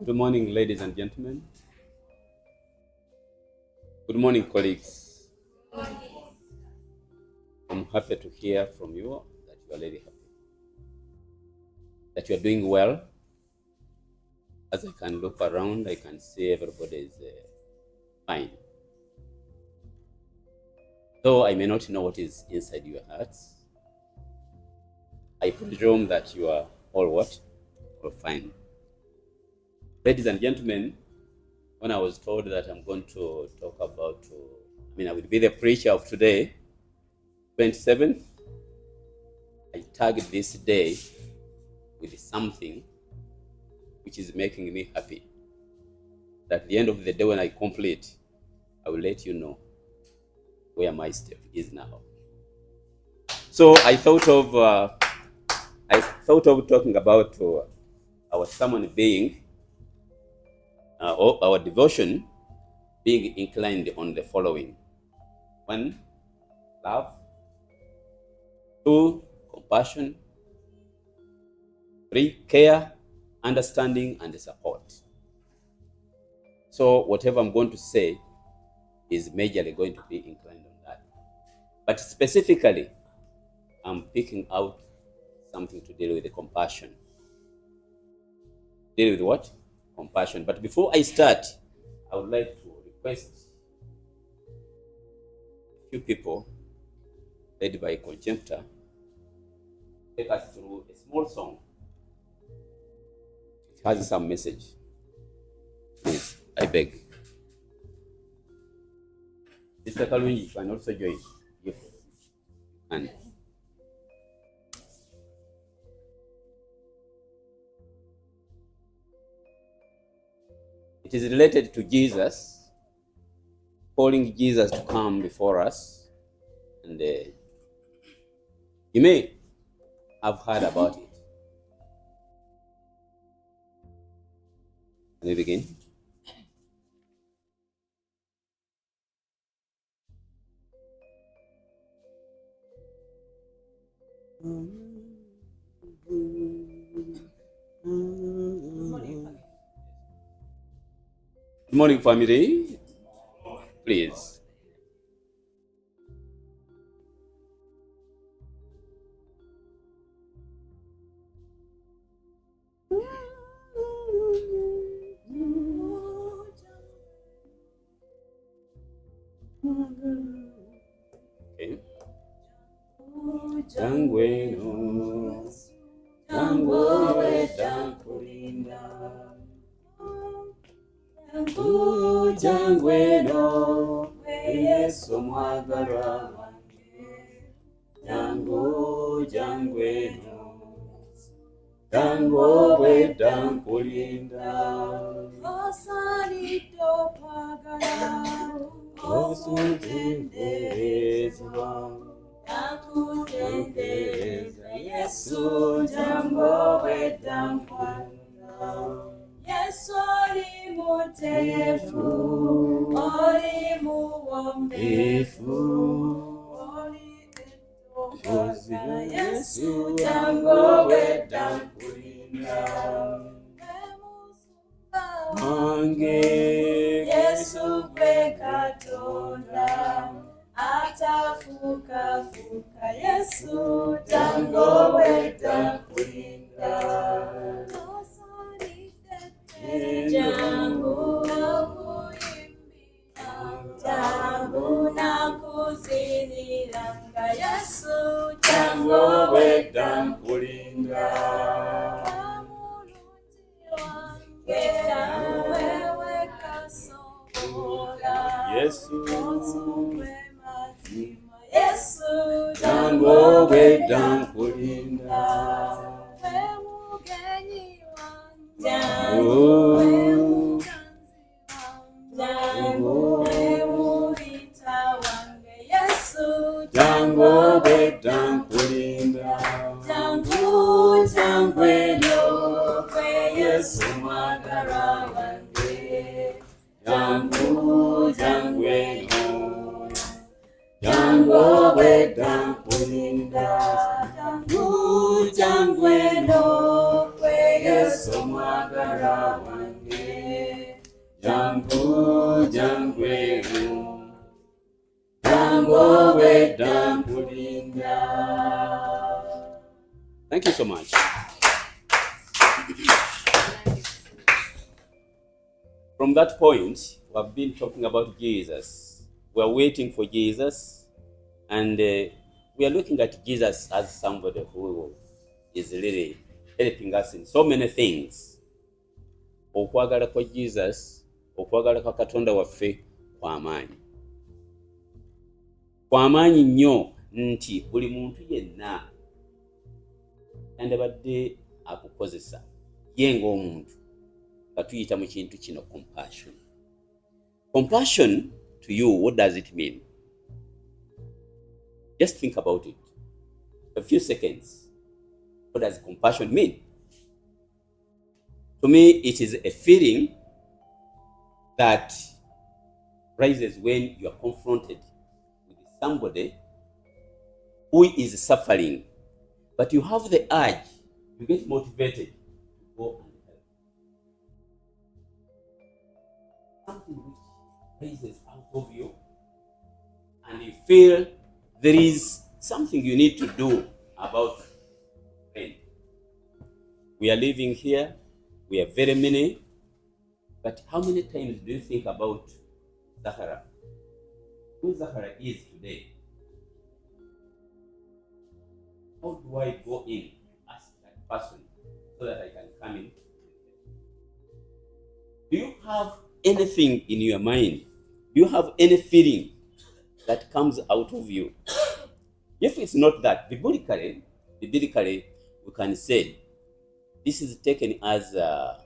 Good morning, ladies and gentlemen. Good morning, colleagues. I'm happy to hear from you that you are really happy, that you are doing well. As I can look around, I can see everybody is fine. Though I may not know what is inside your hearts, I presume that you are all what? All fine. Ladies and gentlemen, when I was told that I'm going to talk about, I will be the preacher of today, 27th, I tagged this day with something which is making me happy. That at the end of the day, when I complete, I will let you know where my step is now. So I thought of talking about our sermon being, or our devotion being inclined on the following: 1, love; 2, compassion; 3, care, understanding, and support. So whatever I'm going to say is majorly going to be inclined on that. But specifically, I'm picking out something to deal with the compassion. Deal with what? Compassion. But before I start, I would like to request a few people, led by Conjecta, take us through a small song. It has some message. Please, I beg. Mr. Kalungi, you can also join if you can. It is related to Jesus, calling Jesus to come before us. And you may have heard about it. Can we begin? Good morning, family. Please. Okay. Jangweno, jangwe jankulinda, jangweno, Yesu mwagara wange, jangweno, jangwe jankulinda, osalito pagala, osutenderezwa. Nakutendeza Yesu, jambo wetamfana. Yesu oli mutefu, oli muwombefu, oli etokagala. Yesu, jambo wetamkulinda. Mange Yesu kwe Katonda, atafuka Yesu, tango wetakulinda. Jangu nakuimbia, jangu nakuziniranga Yesu, tango wetakulinda. Wewe kasobola Yesu, Yesu, jango wetankulinda. Wemugenyi wangu, jangu wewulita wange Yesu, jango wetankulinda. Jangu jangweno kwe Yesu mwagara wange, jangu jangweno, jango wetankulinda. Jangu jangweno kwe Yesu mwagara wange, Thank you so much. From that point, we have been talking about Jesus. We are waiting for Jesus, and we are looking at Jesus as somebody who is really helping us in so many things. Okwagala kwa Jesus, okwagala kwa Katonda waffe kwa maanyi nnyo nti buli muntu yenna yandibadde akukozesa ye ng'omuntu nga tuyita mu kintu kino compassion. Compassion to you, what does it mean? Just think about it. A few seconds. What does compassion mean? To me, it is a feeling that rises when you are confronted with somebody who is suffering, but you have the urge, you get motivated to go and help. Something which rises out of you, and you feel there is something you need to do about it. We are living here, we are very many, but how many times do you think about Zahara? Who Zahara is today? How do I go in, ask that person so that I can come in? Do you have anything in your mind? Do you have any feeling that comes out of you? If it's not that, biblically, we can say this is taken as a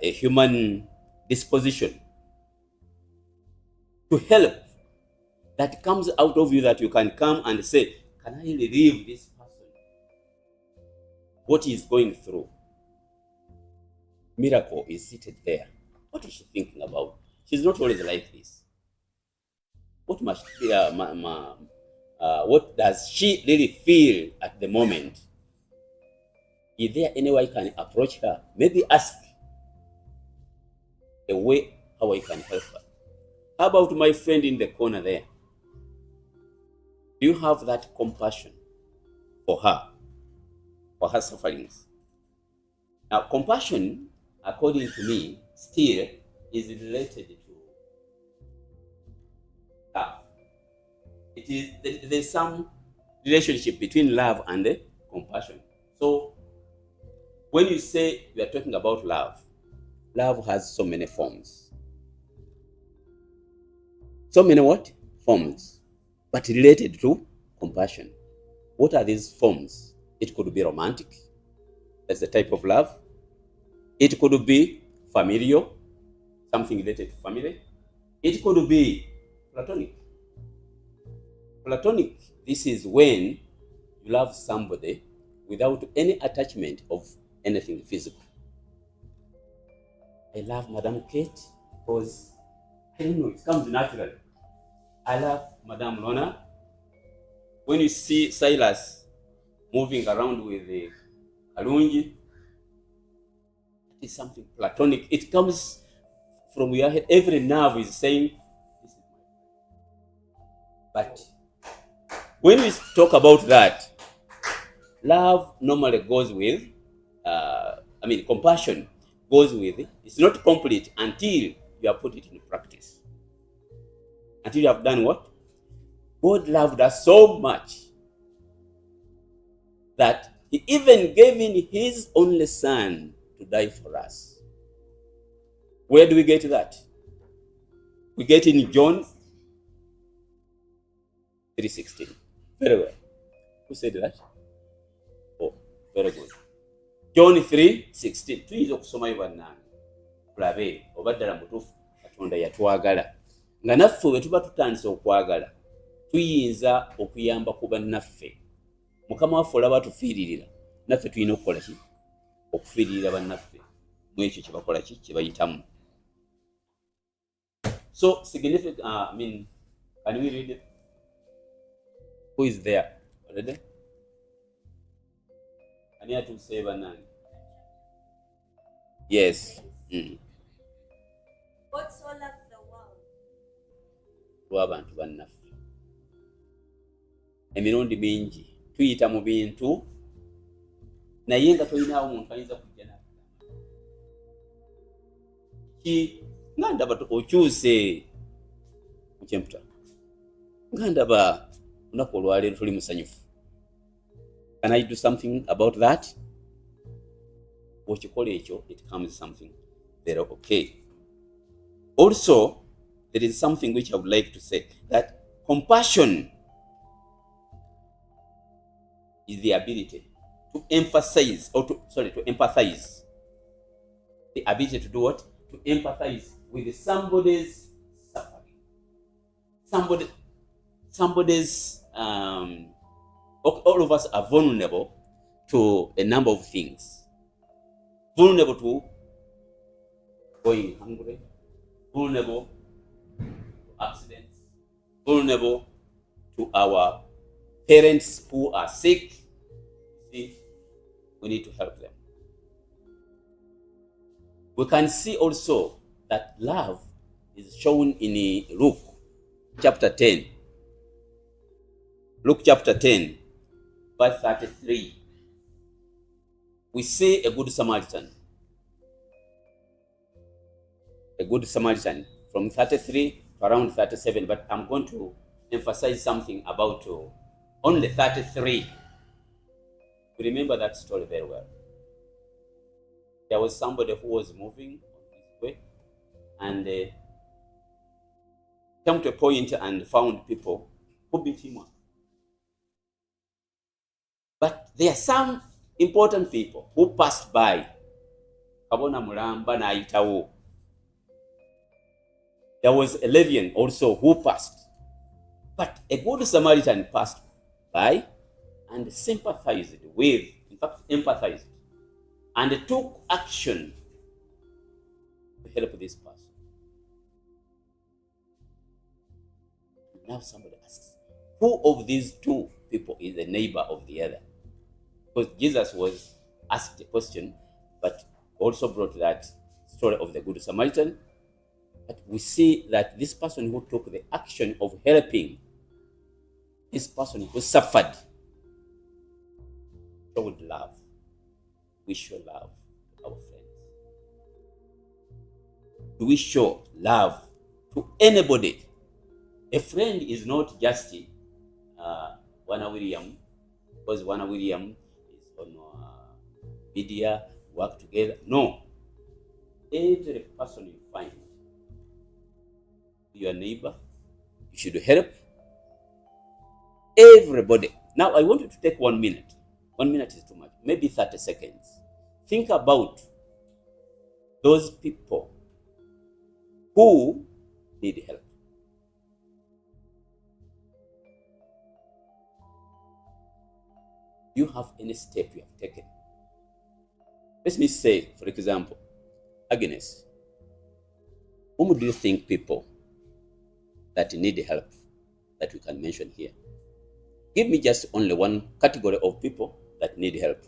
human disposition to help that comes out of you, that you can come and say, can I relieve this person what he is going through? Miracle is seated there. What is she thinking about? She's not always like this. What must what does she really feel at the moment? Is there any way I can approach her? Maybe ask a way how I can help her. How about my friend in the corner there? Do you have that compassion for her sufferings? Now, compassion, according to me, still is related to love. There's some relationship between love and compassion. So, when you say you are talking about love, love has so many forms. So many what? Forms. But related to compassion. What are these forms? It could be romantic. That's the type of love. It could be familial, something related to family. It could be platonic. Platonic, this is when you love somebody without any attachment of anything physical. I love Madame Kate because, I don't know, it comes naturally. I love Madame Lona. When you see Silas moving around with the Kalungi, it is something platonic. It comes from your head. Every nerve is saying, this is my friend. But when we talk about that, love normally goes with, compassion goes with it. It's not complete until you have put it in practice. Until you have done what? God loved us so much that he even gave in his only son to die for us. Where do we get that? We get in John 3:16. Very well. Who said that? Oh, very good. John 3:16. Tuyinza okusomayo bannange tulabe oba ddala mutuufu Katonda yatwagala. Nga naffe bwe tuba tutandise okwagala tuyinza okuyamba ku bannaffe. Mukama waffe olaba tufiiririra, naffe tulina okukola ki? Okufiiririra bannaffe mu ekyo kye bakola ki? Kye bayitamu. So significant, can we read it? Who is there? Already? Ani atuuse bannange? Yes. God so loved the world. Lw'abantu bannaffe. emirundi mingi tuyita mu bintu naye nga tolinawo omuntu ayinza kujja nga ndaba okyuse mukyemputa nga ndaba olunaku olwaleero tuli musanyufu. Can I do something about that? Bw'okikola ekyo, it becomes something very okay. Also, there is something which I would like to say, that compassion is the ability to emphasize, or to empathize. The ability to do what? To empathize with somebody's suffering. Somebody's, all of us are vulnerable to a number of things. Vulnerable to going hungry, vulnerable to accidents, vulnerable to our parents who are sick. See, we need to help them. We can see also that love is shown in Luke chapter 10. Luke chapter 10, verse 33. We see a good Samaritan. A good Samaritan from 33 to around 37, but I'm going to emphasize something about only 33. We remember that story very well. There was somebody who was moving on his way and came to a point and found people who beat him up. But there are some important people who passed by. Kabona mulamba na ayitawo. There was a Levian also who passed. But a good Samaritan passed by and sympathized with, in fact, empathized, and took action to help this person. Now somebody asks, who of these two people is the neighbor of the other? Because Jesus was asked a question, but also brought that story of the Good Samaritan. But we see that this person who took the action of helping this person who suffered showed love. We show love to our friends. Do we show love to anybody? A friend is not just Wana William, because Wana William is on media, work together. No. Every person you find, your neighbor, you should help. Everybody. Now I want you to take 1 minute. 1 minute is too much. Maybe 30 seconds. Think about those people who need help. Do you have any step you have taken? Let me say, for example, Agnes, whom do you think people that need help that we can mention here? Give me just only one category of people that need help.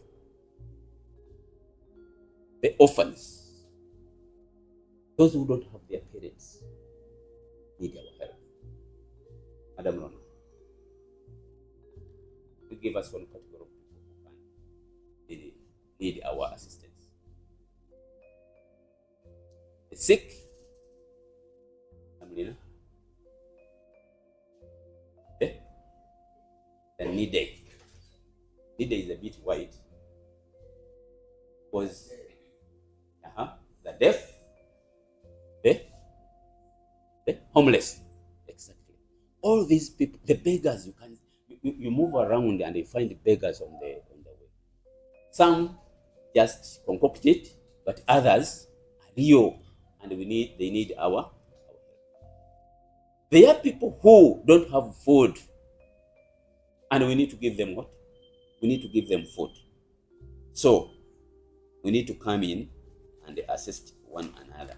The orphans, those who don't have their parents, need our help. Madam Rona, you give us one category of people who can need our assistance. The sick, Amelina. Okay. The needy. Needy is a bit wide. Was the deaf, the homeless. Exactly. All these people, the beggars, you move around and you find beggars on the way. Some just concoct it, but others are real, and they need our help. There are people who don't have food, and we need to give them what? We need to give them food. So we need to come in and assist one another.